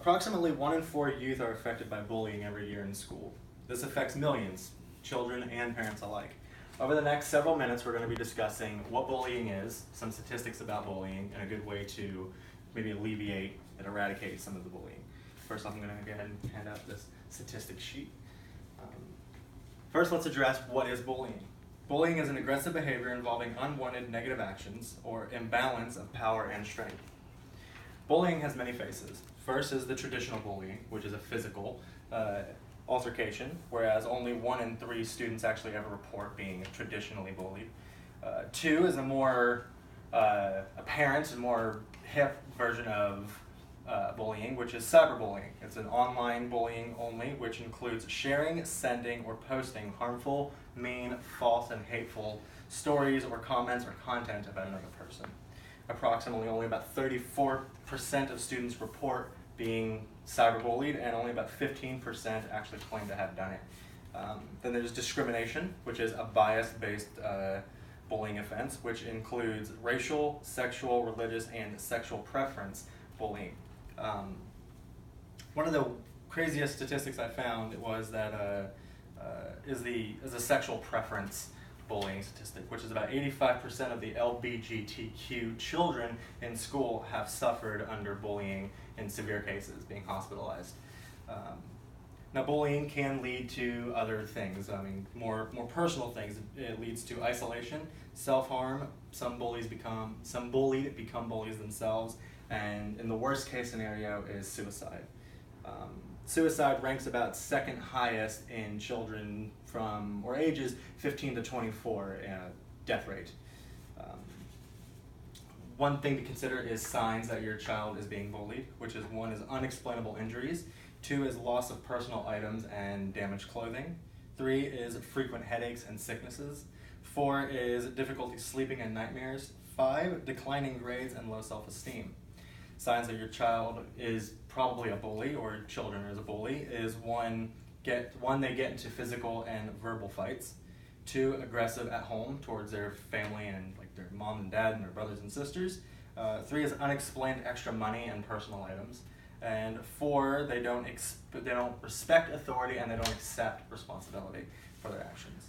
Approximately 1 in 4 youth are affected by bullying every year in school. This affects millions, children and parents alike. Over the next several minutes, we're going to be discussing what bullying is, some statistics about bullying, and a good way to maybe alleviate and eradicate some of the bullying. First off, I'm going to go ahead and hand out this statistics sheet. First, let's address what is bullying. Bullying is an aggressive behavior involving unwanted negative actions or imbalance of power and strength. Bullying has many faces. First is the traditional bullying, which is a physical altercation, whereas only 1 in 3 students actually ever report being traditionally bullied. 2 is a more apparent and more hip version of bullying, which is cyberbullying. It's an online bullying only, which includes sharing, sending, or posting harmful, mean, false, and hateful stories or comments or content about another person. Approximately only about 34% of students report being cyberbullied, and only about 15% actually claim to have done it. Then there's discrimination, which is a bias-based bullying offense, which includes racial, sexual, religious, and sexual preference bullying. One of the craziest statistics I found was that is the sexual preference bullying statistic, which is about 85% of the LGBTQ children in school have suffered under bullying in severe cases, being hospitalized. Now, bullying can lead to other things. I mean, more personal things. It leads to isolation, self-harm. Some bullied become bullies themselves, and in the worst case scenario is suicide. Suicide ranks about second highest in children from or ages 15 to 24 death rate. One thing to consider is signs that your child is being bullied, which is 1 is unexplainable injuries, 2 is loss of personal items and damaged clothing, 3 is frequent headaches and sicknesses, 4 is difficulty sleeping and nightmares, 5 declining grades and low self-esteem. Signs that your child is probably a bully or children is a bully is 1, they get into physical and verbal fights, 2 aggressive at home towards their family and like their mom and dad and their brothers and sisters, 3 is unexplained extra money and personal items, and 4 they don't respect authority and they don't accept responsibility for their actions.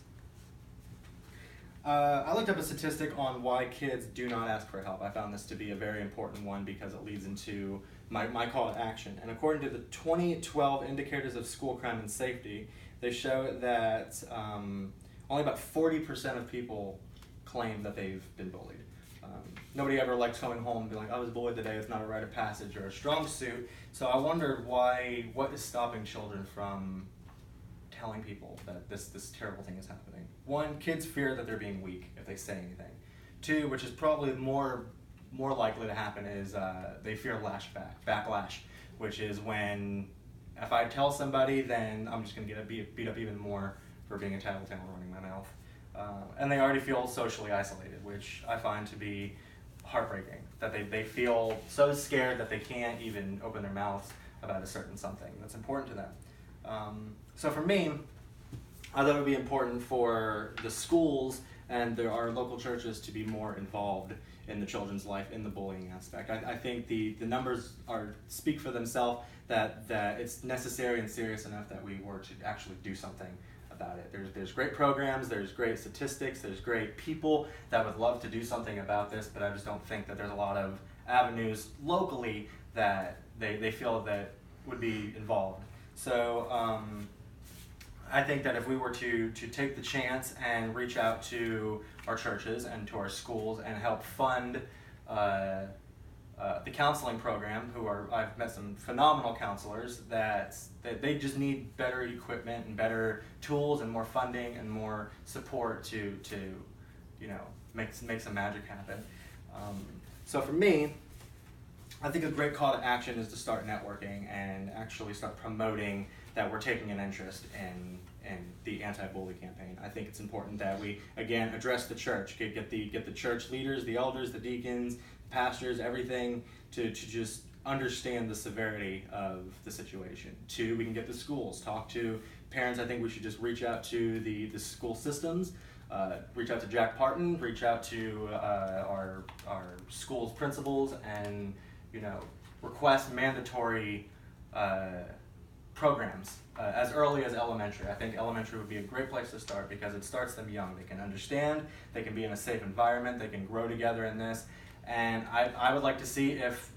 I looked up a statistic on why kids do not ask for help. I found this to be a very important one because it leads into my call to action. And according to the 2012 Indicators of School Crime and Safety, they show that only about 40% of people claim that they've been bullied. Nobody ever likes coming home and being like, I was bullied today, it's not a rite of passage or a strong suit. So I wondered what is stopping children from telling people that this terrible thing is happening. 1, kids fear that they're being weak if they say anything. 2, which is probably more likely to happen, is they fear backlash, which is when if I tell somebody, then I'm just going to get beat up even more for being a tattletale running my mouth. And they already feel socially isolated, which I find to be heartbreaking, that they feel so scared that they can't even open their mouths about a certain something that's important to them. So for me, I thought it would be important for the schools and our local churches to be more involved in the children's life in the bullying aspect. I think the numbers speak for themselves that it's necessary and serious enough that we were to actually do something about it. There's great programs, there's great statistics, there's great people that would love to do something about this, but I just don't think that there's a lot of avenues locally that they feel that would be involved. So I think that if we were to take the chance and reach out to our churches and to our schools and help fund the counseling program, I've met some phenomenal counselors that they just need better equipment and better tools and more funding and more support to make some magic happen. So for me, I think a great call to action is to start networking and actually start promoting that we're taking an interest in the anti-bully campaign. I think it's important that we, again, address the church, get the church leaders, the elders, the deacons, pastors, everything to just understand the severity of the situation. 2, we can get the schools, talk to parents. I think we should just reach out to the school systems, reach out to Jack Parton, reach out to our school's principals, and request mandatory programs as early as elementary. I think elementary would be a great place to start because it starts them young. They can understand, they can be in a safe environment, they can grow together in this. And I would like to see if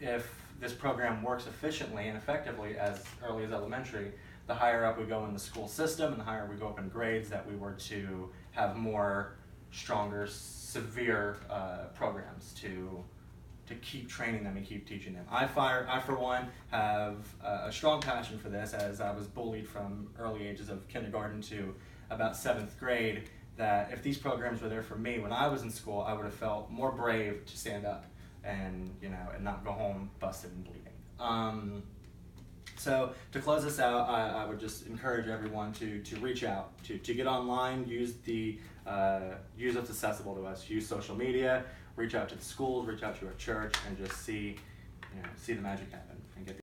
this program works efficiently and effectively as early as elementary, the higher up we go in the school system and the higher we go up in grades, that we were to have more stronger, severe programs to keep training them and keep teaching them. I for one have a strong passion for this, as I was bullied from early ages of kindergarten to about 7th grade, that if these programs were there for me when I was in school, I would have felt more brave to stand up and and not go home busted and bleeding. So to close this out, I would just encourage everyone to reach out, to get online, use what's accessible to us, use social media, reach out to the schools, reach out to our church, and just see the magic happen and get